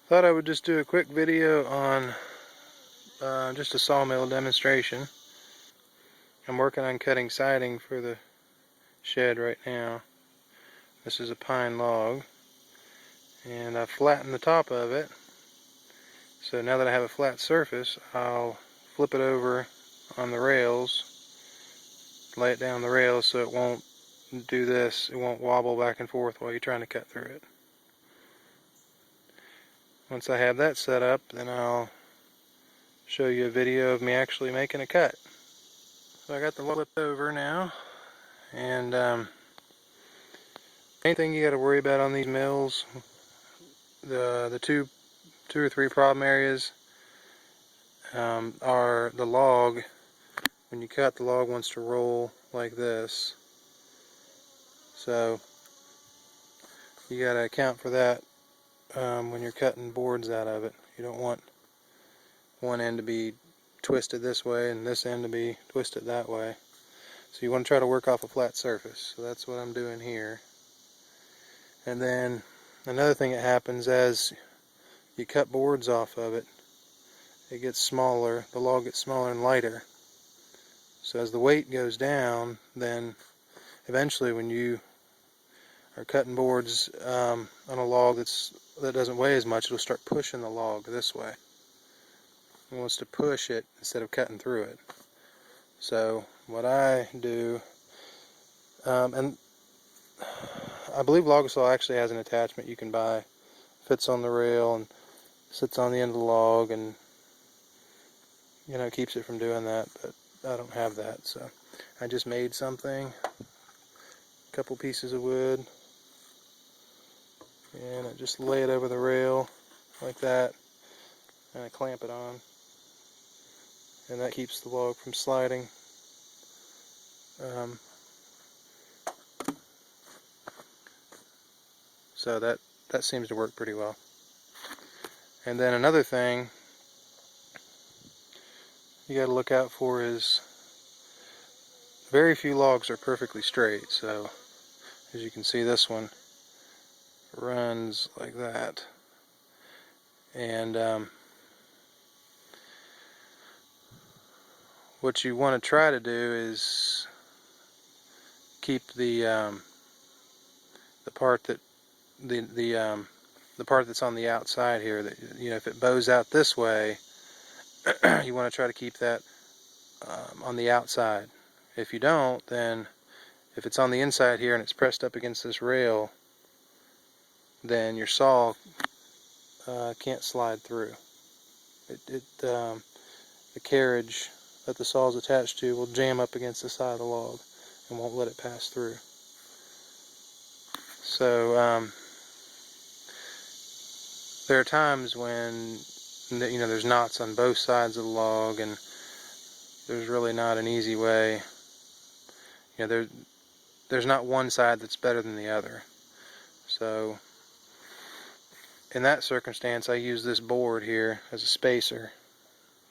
Thought I would just do a quick video on just a sawmill demonstration. I'm working on cutting siding for the shed right now. This is a pine log, and I've flattened the top of it. So now that I have a flat surface, I'll flip it over on the rails, lay it down the rails so it won't do this, it won't wobble back and forth while you're trying to cut through it. Once I have that set up, then I'll show you a video of me actually making a cut. So I got the log flipped over now, and main thing you got to worry about on these mills, the two or three problem areas are the log. When you cut, the log wants to roll like this, so you got to account for that when you're cutting boards out of it. You don't want one end to be twisted this way and this end to be twisted that way. So you want to try to work off a flat surface. So that's what I'm doing here. And then another thing that happens as you cut boards off of it, it gets smaller, the log gets smaller and lighter. So as the weight goes down, then eventually when you are cutting boards on a log that doesn't weigh as much, it'll start pushing the log this way. It wants to push it instead of cutting through it. So what I do, and I believe Logosol actually has an attachment you can buy, fits on the rail and sits on the end of the log, and it keeps it from doing that, but I don't have that, so I just made something, a couple pieces of wood, and I just lay it over the rail like that, and I clamp it on, and that keeps the log from sliding. So that seems to work pretty well. And then another thing you got to look out for is very few logs are perfectly straight. So as you can see, this one runs like that, and what you want to try to do is keep the part that the part that's on the outside here, that if it bows out this way, you want to try to keep that on the outside. If you don't, then if it's on the inside here and it's pressed up against this rail, then your saw can't slide through. The carriage that the saw is attached to will jam up against the side of the log and won't let it pass through. So there are times when there's knots on both sides of the log, and there's really not an easy way. There's not one side that's better than the other. So in that circumstance, I use this board here as a spacer.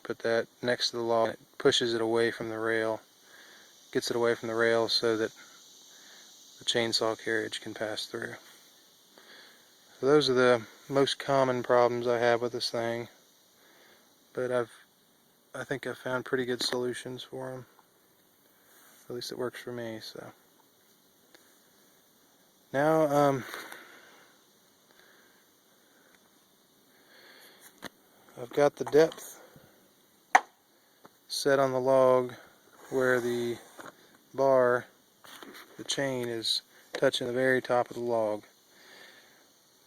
Put that next to the log. It pushes it away from the rail, gets it away from the rail so that the chainsaw carriage can pass through. So those are the most common problems I have with this thing, but I think I've found pretty good solutions for them. At least it works for me. So now I've got the depth set on the log where the bar, the chain, is touching the very top of the log.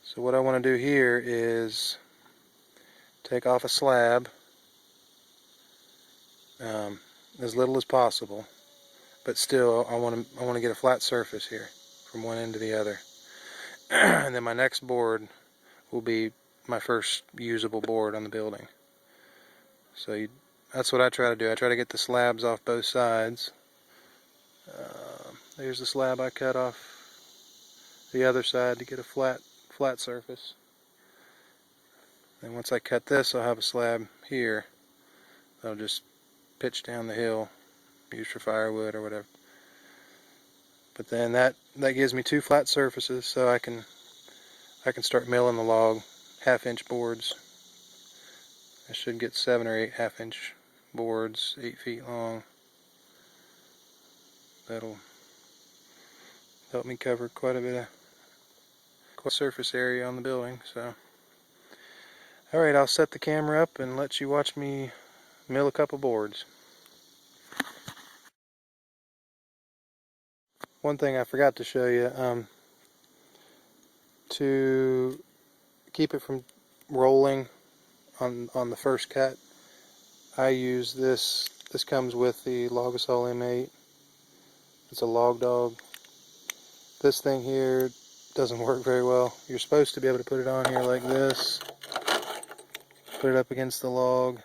So what I want to do here is take off a slab, as little as possible, but still I want to get a flat surface here from one end to the other. And then my next board will be my first usable board on the building. So that's what I try to do. I try to get the slabs off both sides. There's the slab I cut off the other side to get a flat surface. And once I cut this, I'll have a slab here that'll just pitch down the hill, used for firewood or whatever. But then that gives me two flat surfaces, so I can start milling the log half-inch boards. I should get 7 or 8 half-inch boards, 8 feet long. That'll help me cover quite a bit of surface area on the building. So, alright, I'll set the camera up and let you watch me mill a couple boards. One thing I forgot to show you, to keep it from rolling on the first cut, I use this. This comes with the Logosol M8. It's a log dog. This thing here doesn't work very well. You're supposed to be able to put it on here like this, put it up against the log,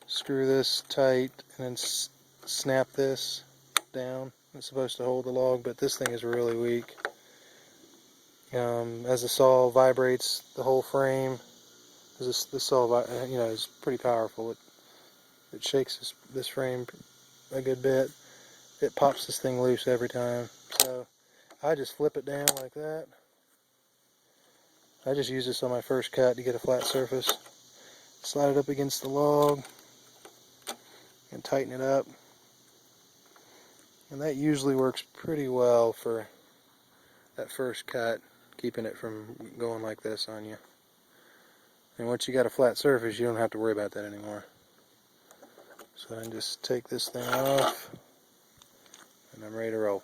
screw this tight, and then snap this down. It's supposed to hold the log, but this thing is really weak. As the saw vibrates the whole frame, this saw, is pretty powerful. It shakes this frame a good bit. It pops this thing loose every time. So I just flip it down like that. I just use this on my first cut to get a flat surface. Slide it up against the log and tighten it up. And that usually works pretty well for that first cut, keeping it from going like this on you. And once you got a flat surface, you don't have to worry about that anymore. So I just take this thing off, and I'm ready to roll.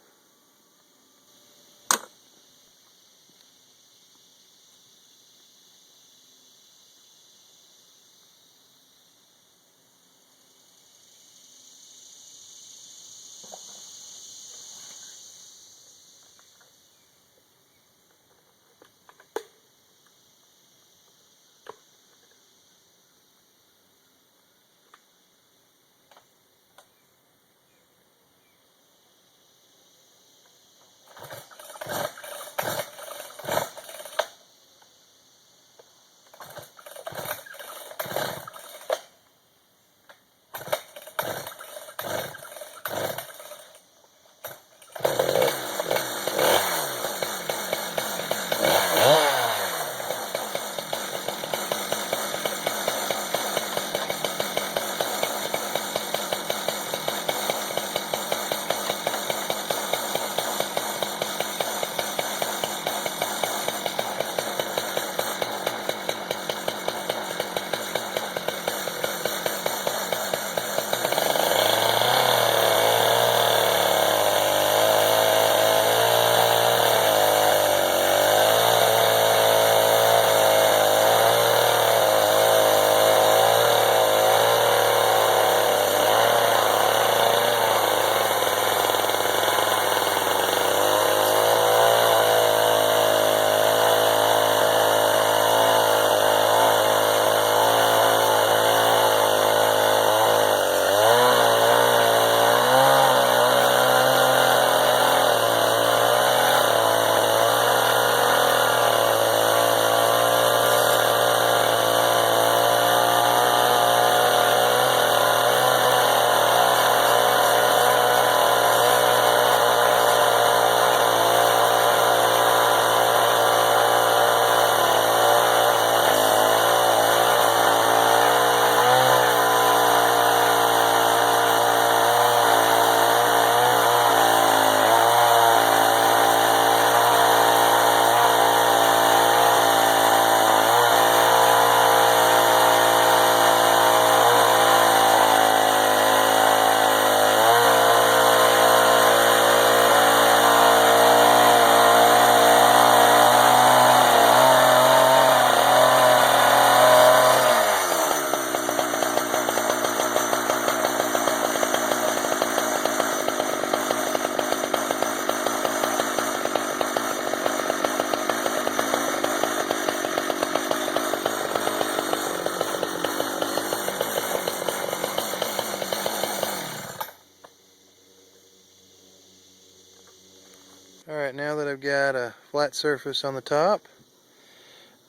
Alright, now that I've got a flat surface on the top,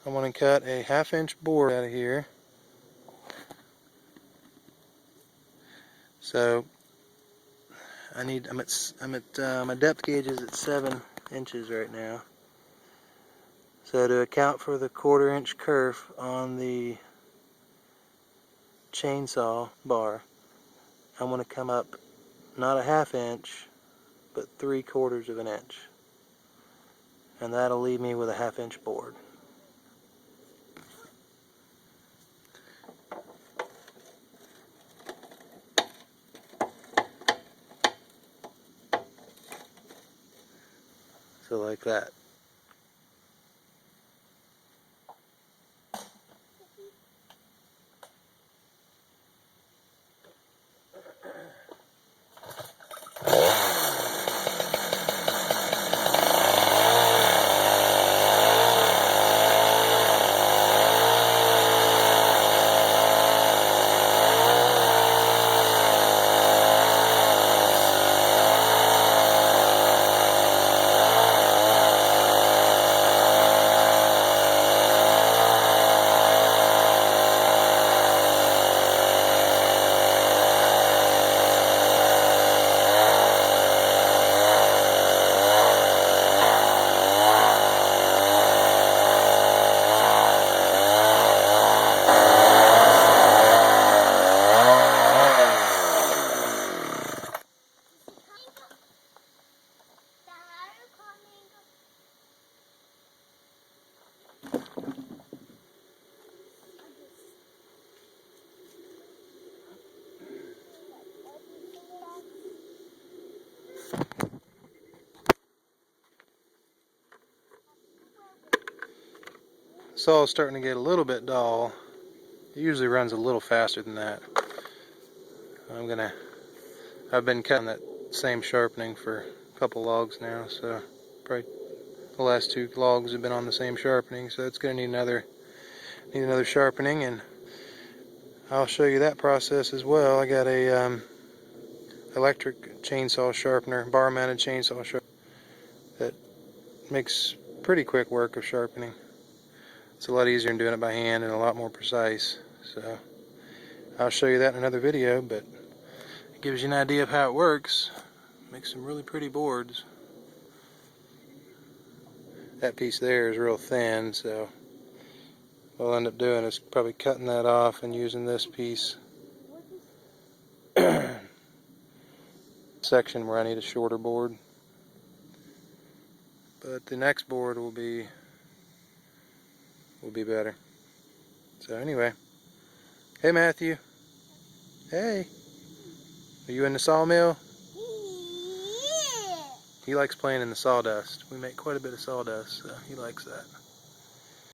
I'm going to cut a 1/2-inch board out of here. So I'm at my depth gauge is at 7 inches right now. So to account for the 1/4 inch kerf on the chainsaw bar, I'm going to come up not a 1/2 inch, but 3/4 of an inch. And that'll leave me with a 1/2 inch board. So like that. Saw's starting to get a little bit dull. It usually runs a little faster than that. I've been cutting that same sharpening for a couple logs now, so probably the last 2 logs have been on the same sharpening, so it's going to need another sharpening, and I'll show you that process as well. I got a electric chainsaw sharpener, bar mounted chainsaw sharpener that makes pretty quick work of sharpening. It's a lot easier than doing it by hand and a lot more precise. So I'll show you that in another video, but it gives you an idea of how it works. Makes some really pretty boards. That piece there is real thin, so what I'll end up doing is probably cutting that off and using this piece section where I need a shorter board. But the next board will be better. So anyway, hey Matthew. Hey. Are you in the sawmill? Yeah. He likes playing in the sawdust. We make quite a bit of sawdust, so he likes that.